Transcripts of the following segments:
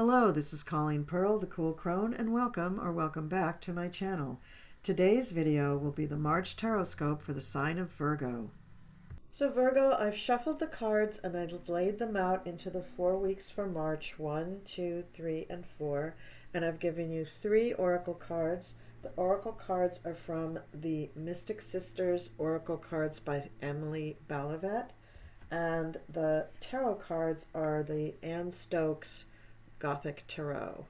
Hello, this is Colleen Pearl, the Cool Crone, and welcome back to my channel. Today's video will be the March Tarotscope for the sign of Virgo. So Virgo, I've shuffled the cards and I've laid them out into the 4 weeks for March, 1, 2, 3, and 4, and I've given you 3 oracle cards. The oracle cards are from the Mystic Sisters Oracle Cards by Emily Balivet, and the tarot cards are the Anne Stokes Gothic Tarot.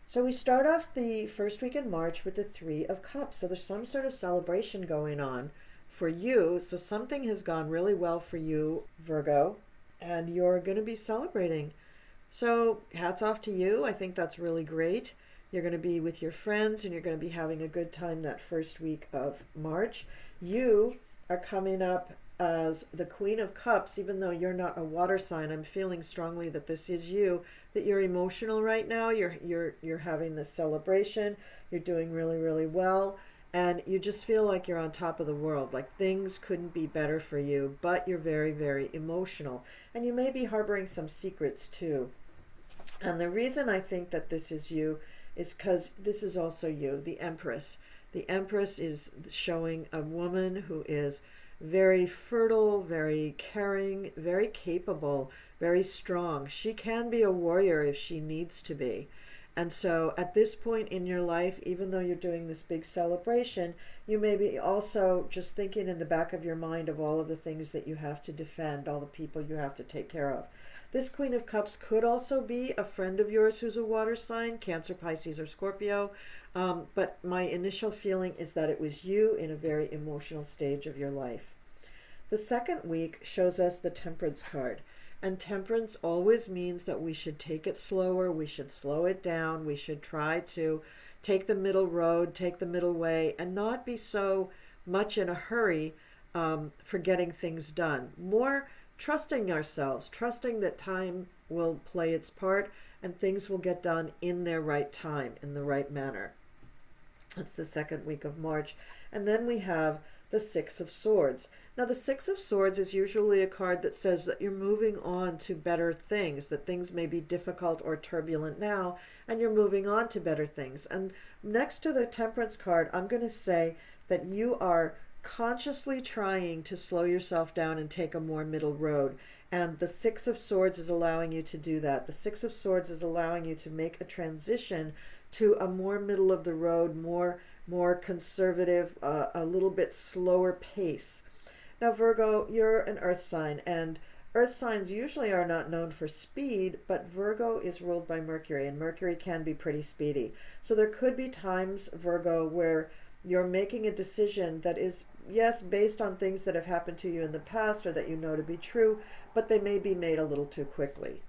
So we start off the first week in March with the Three of Cups. So there's some sort of celebration going on for you. So something has gone really well for you, Virgo, and you're going to be celebrating. So hats off to you. I think that's really great. You're going to be with your friends and you're going to be having a good time that first week of March. You are coming up as the Queen of Cups. Even though you're not a water sign, I'm feeling strongly that this is you, that you're emotional right now. You're having this celebration. You're doing really well, and you just feel like you're on top of the world, like things couldn't be better for you, but you're very emotional, and you may be harboring some secrets too. And the reason I think that this is you is because this is also you, the Empress. The Empress is showing a woman who is very fertile, very caring, very capable, very strong. She can be a warrior if she needs to be. And so at this point in your life, even though you're doing this big celebration, you may be also just thinking in the back of your mind of all of the things that you have to defend, all the people you have to take care of. This Queen of Cups could also be a friend of yours who's a water sign, Cancer, Pisces, or Scorpio. But my initial feeling is that it was you in a very emotional stage of your life. The second week shows us the Temperance card. And temperance always means that we should take it slower, we should slow it down, we should try to take the middle road, take the middle way, and not be so much in a hurry for getting things done. More trusting ourselves, trusting that time will play its part and things will get done in their right time, in the right manner. That's the second week of March. And then we have the Six of Swords. Now the Six of Swords is usually a card that says that you're moving on to better things, that things may be difficult or turbulent now, and you're moving on to better things. And next to the Temperance card, I'm going to say that you are consciously trying to slow yourself down and take a more middle road. And the Six of Swords is allowing you to do that. The Six of Swords is allowing you to make a transition to a more middle of the road, more conservative, a little bit slower pace. Now Virgo, you're an earth sign, and earth signs usually are not known for speed, but Virgo is ruled by Mercury, and Mercury can be pretty speedy. So there could be times, Virgo, where you're making a decision that is, yes, based on things that have happened to you in the past or that you know to be true, but they may be made a little too quickly.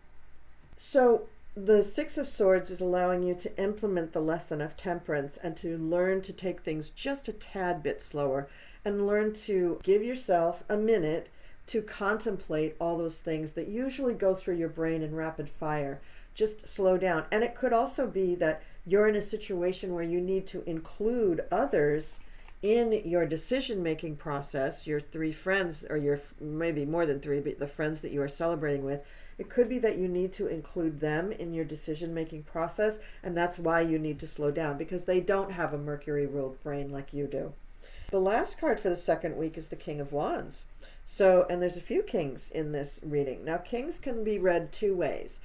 So the Six of Swords is allowing you to implement the lesson of temperance and to learn to take things just a tad bit slower and learn to give yourself a minute to contemplate all those things that usually go through your brain in rapid fire. Just slow down. And it could also be that you're in a situation where you need to include others in your decision-making process, your 3 friends, or your maybe more than 3, but the friends that you are celebrating with. It could be that you need to include them in your decision-making process, and that's why you need to slow down, because they don't have a Mercury-ruled brain like you do. The last card for the second week is the King of Wands. So, and there's a few kings in this reading. Now, kings can be read 2 ways.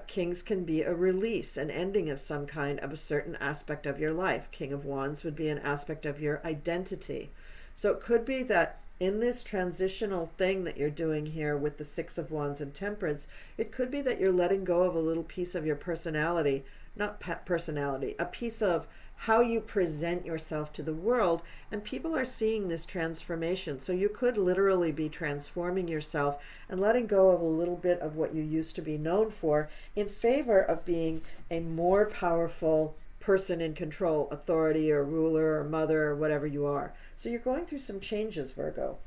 Kings can be a release, an ending of some kind of a certain aspect of your life. King of Wands would be an aspect of your identity. So it could be that in this transitional thing that you're doing here with the Six of Wands and Temperance, it could be that you're letting go of a little piece of your personality, not personality, a piece of how you present yourself to the world, and people are seeing this transformation. So you could literally be transforming yourself and letting go of a little bit of what you used to be known for in favor of being a more powerful person in control, authority or ruler or mother or whatever you are. So you're going through some changes, Virgo.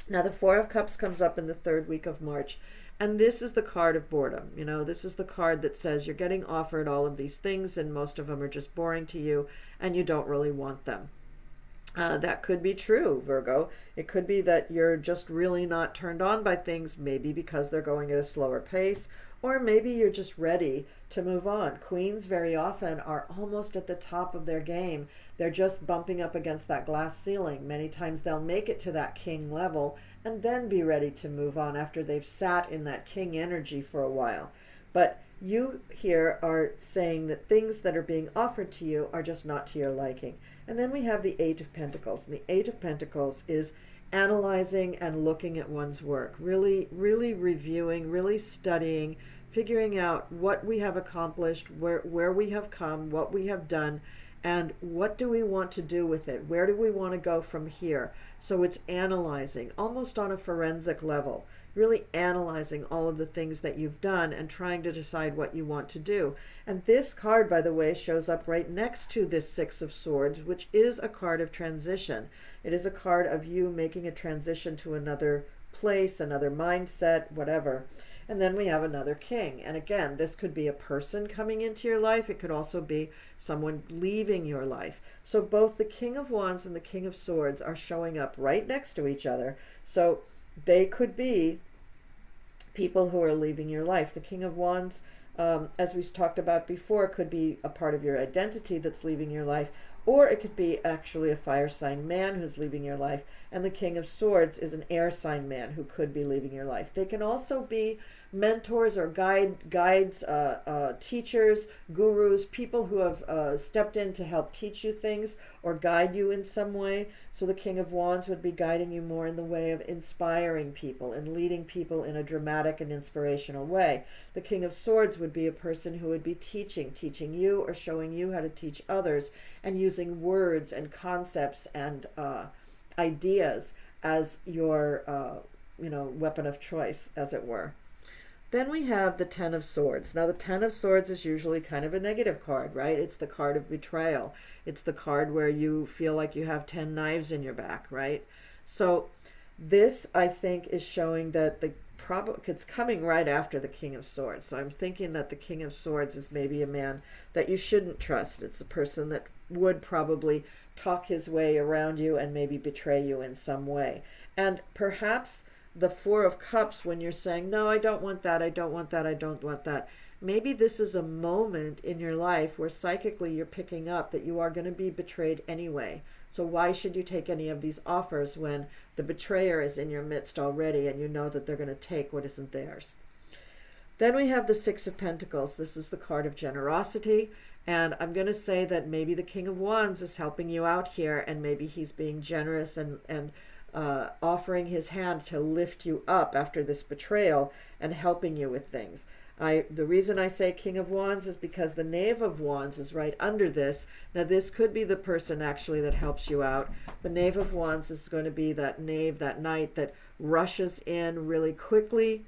Now the Four of Cups comes up in the third week of March, and this is the card of boredom. You know, this is the card that says you're getting offered all of these things and most of them are just boring to you and you don't really want them. That could be true, Virgo. It could be that you're just really not turned on by things, maybe because they're going at a slower pace, Or maybe you're just ready to move on. Queens very often are almost at the top of their game. They're just bumping up against that glass ceiling. Many times they'll make it to that king level and then be ready to move on after they've sat in that king energy for a while. But you here are saying that things that are being offered to you are just not to your liking. And then we have the Eight of Pentacles. And the Eight of Pentacles is analyzing and looking at one's work, really reviewing, really studying, figuring out what we have accomplished, where we have come, what we have done, and what do we want to do with it? Where do we want to go from here? So it's analyzing, almost on a forensic level, really analyzing all of the things that you've done and trying to decide what you want to do. And this card, by the way, shows up right next to this Six of Swords, which is a card of transition. It is a card of you making a transition to another place, another mindset, whatever. And then we have another king. And again, this could be a person coming into your life. It could also be someone leaving your life. So both the King of Wands and the King of Swords are showing up right next to each other. So they could be people who are leaving your life. The King of Wands, as we talked about before, could be a part of your identity that's leaving your life, or it could be actually a fire sign man who's leaving your life. And the King of Swords is an air sign man who could be leaving your life. They can also be mentors or guides, teachers, gurus, people who have stepped in to help teach you things or guide you in some way. So the King of Wands would be guiding you more in the way of inspiring people and leading people in a dramatic and inspirational way. The King of Swords would be a person who would be teaching you or showing you how to teach others, and using words and concepts and ideas as your weapon of choice, as it were. Then we have the Ten of Swords. Now the Ten of Swords is usually kind of a negative card, right? It's the card of betrayal. It's the card where you feel like you have 10 knives in your back, right? So this, I think, is showing that it's coming right after the King of Swords. So I'm thinking that the King of Swords is maybe a man that you shouldn't trust. It's a person that would probably talk his way around you and maybe betray you in some way. And perhaps the Four of Cups, when you're saying, no, I don't want that, I don't want that, I don't want that. Maybe this is a moment in your life where psychically you're picking up that you are going to be betrayed anyway. So why should you take any of these offers when the betrayer is in your midst already and you know that they're going to take what isn't theirs? Then we have the Six of Pentacles. This is the card of generosity. And I'm going to say that maybe the King of Wands is helping you out here, and maybe he's being generous and offering his hand to lift you up after this betrayal and helping you with things. The reason I say King of Wands is because the Knave of Wands is right under this. Now this could be the person actually that helps you out. The Knave of Wands is going to be that knave, that knight that rushes in really quickly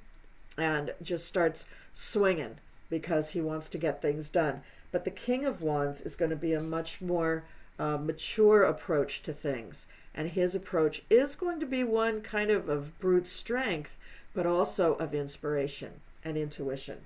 and just starts swinging because he wants to get things done. But the King of Wands is going to be a much more mature approach to things. And his approach is going to be one kind of brute strength, but also of inspiration and intuition.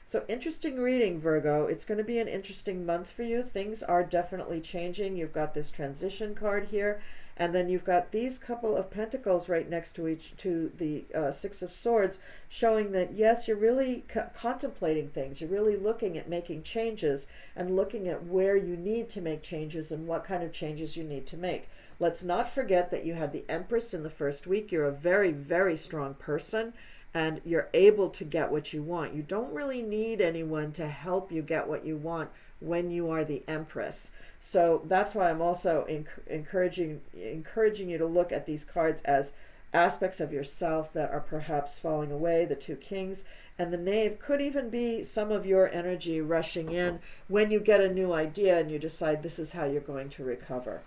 So interesting reading, Virgo. It's going to be an interesting month for you. Things are definitely changing. You've got this transition card here, and then you've got these couple of pentacles right next to the Six of Swords, showing that yes, you're really contemplating things. You're really looking at making changes and looking at where you need to make changes and what kind of changes you need to make. Let's not forget that you had the Empress in the first week. You're a very, very strong person, and you're able to get what you want. You don't really need anyone to help you get what you want when you are the Empress. So that's why I'm also encouraging you to look at these cards as aspects of yourself that are perhaps falling away. The Two Kings and the Knave could even be some of your energy rushing in when you get a new idea and you decide this is how you're going to recover.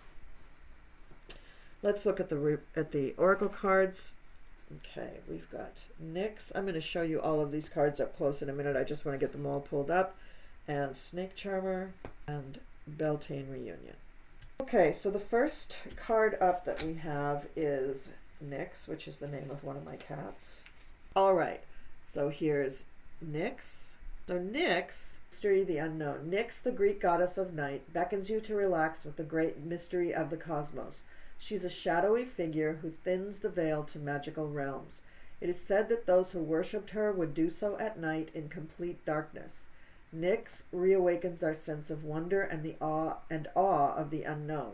Let's look at the Oracle cards. Okay, we've got Nyx. I'm going to show you all of these cards up close in a minute. I just want to get them all pulled up. And Snake Charmer and Beltane Reunion. Okay, so the first card up that we have is Nyx, which is the name of one of my cats. All right, so here's Nyx. So Nyx, mystery the unknown. Nyx, the Greek goddess of night, beckons you to relax with the great mystery of the cosmos. She's a shadowy figure who thins the veil to magical realms. It is said that those who worshipped her would do so at night in complete darkness. Nyx reawakens our sense of wonder and the awe of the unknown.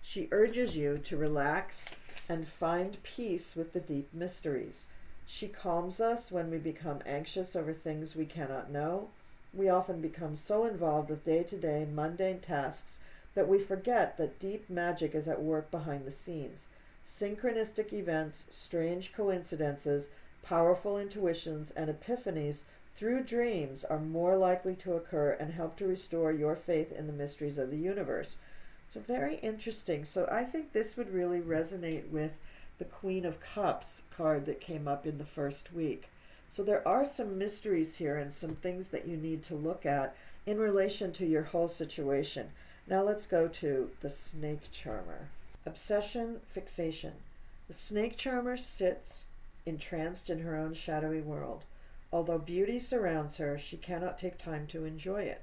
She urges you to relax and find peace with the deep mysteries. She calms us when we become anxious over things we cannot know. We often become so involved with day-to-day mundane tasks that we forget that deep magic is at work behind the scenes. Synchronistic events, strange coincidences, powerful intuitions, and epiphanies through dreams are more likely to occur and help to restore your faith in the mysteries of the universe. So very interesting. So I think this would really resonate with the Queen of Cups card that came up in the first week. So there are some mysteries here and some things that you need to look at in relation to your whole situation. Now let's go to the Snake Charmer. Obsession, fixation. The Snake Charmer sits entranced in her own shadowy world. Although beauty surrounds her, she cannot take time to enjoy it.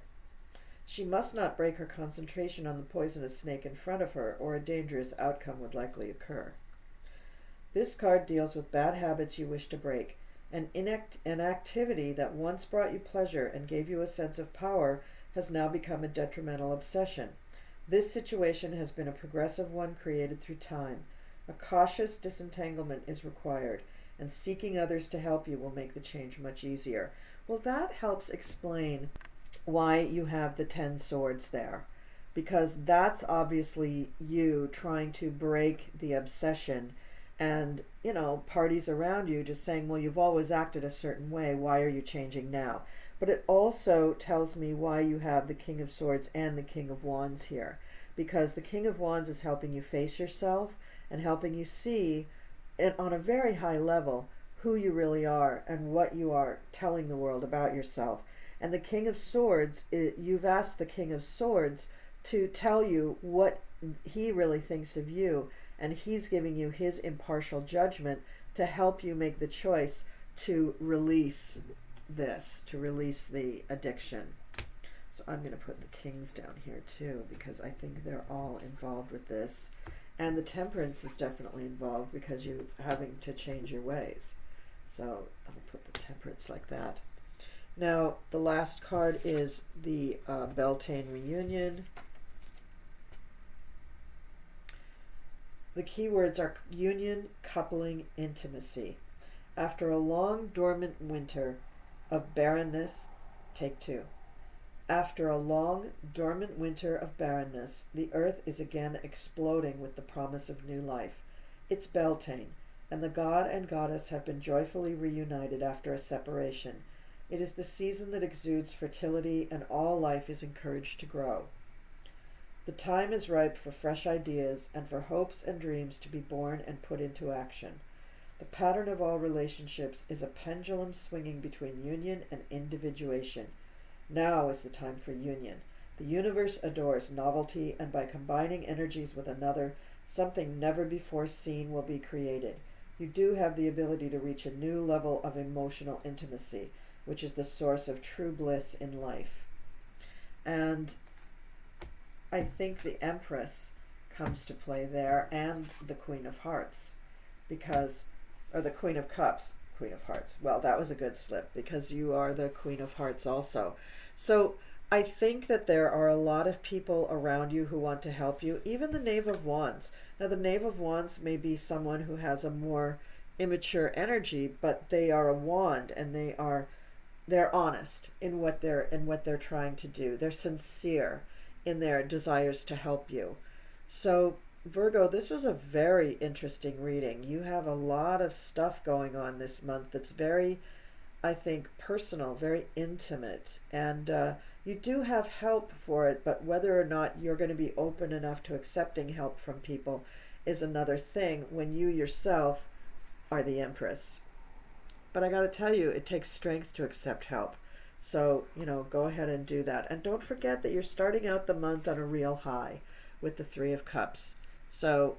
She must not break her concentration on the poisonous snake in front of her, or a dangerous outcome would likely occur. This card deals with bad habits you wish to break. An activity that once brought you pleasure and gave you a sense of power has now become a detrimental obsession. This situation has been a progressive one created through time. A cautious disentanglement is required, and seeking others to help you will make the change much easier. Well, that helps explain why you have the 10 swords there, because that's obviously you trying to break the obsession, and parties around you just saying, well, you've always acted a certain way, why are you changing now? But it also tells me why you have the King of Swords and the King of Wands here, because the King of Wands is helping you face yourself and helping you see on a very high level who you really are and what you are telling the world about yourself. And the King of Swords, you've asked the King of Swords to tell you what he really thinks of you, and he's giving you his impartial judgment to help you make the choice to release this, to release the addiction. So I'm going to put the Kings down here too, because I think they're all involved with this. And the Temperance is definitely involved because you're having to change your ways. So I'll put the Temperance like that. Now, the last card is the Beltane Reunion. The keywords are union, coupling, intimacy. After a long dormant winter of barrenness, take 2. After a long dormant winter of barrenness, the earth is again exploding with the promise of new life. It's Beltane, and the god and goddess have been joyfully reunited after a separation. It is the season that exudes fertility, and all life is encouraged to grow. The time is ripe for fresh ideas and for hopes and dreams to be born and put into action. The pattern of all relationships is a pendulum swinging between union and individuation. Now is the time for union. The universe adores novelty, and by combining energies with another, something never before seen will be created. You do have the ability to reach a new level of emotional intimacy, which is the source of true bliss in life. And I think the Empress comes to play there, and the Queen of Hearts, or the Queen of Cups. Queen of Hearts. Well, that was a good slip, because you are the Queen of Hearts also. So I think that there are a lot of people around you who want to help you, even the Knave of Wands. Now, the Knave of Wands may be someone who has a more immature energy, but they are a wand, and they're honest in what they're trying to do. They're sincere in their desires to help you. So Virgo, this was a very interesting reading. You have a lot of stuff going on this month that's very, I think, personal, very intimate. And you do have help for it, but whether or not you're going to be open enough to accepting help from people is another thing when you yourself are the Empress. But I got to tell you, it takes strength to accept help. So, go ahead and do that. And don't forget that you're starting out the month on a real high with the Three of Cups. So,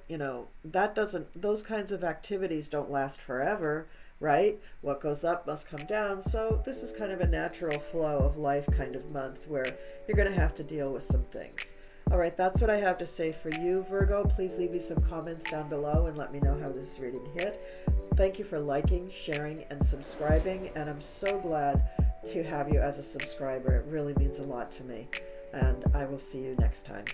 those kinds of activities don't last forever, right? What goes up must come down. So this is kind of a natural flow of life kind of month where you're going to have to deal with some things. All right, that's what I have to say for you, Virgo. Please leave me some comments down below and let me know how this reading hit. Thank you for liking, sharing, and subscribing, and I'm so glad to have you as a subscriber. It really means a lot to me, and I will see you next time.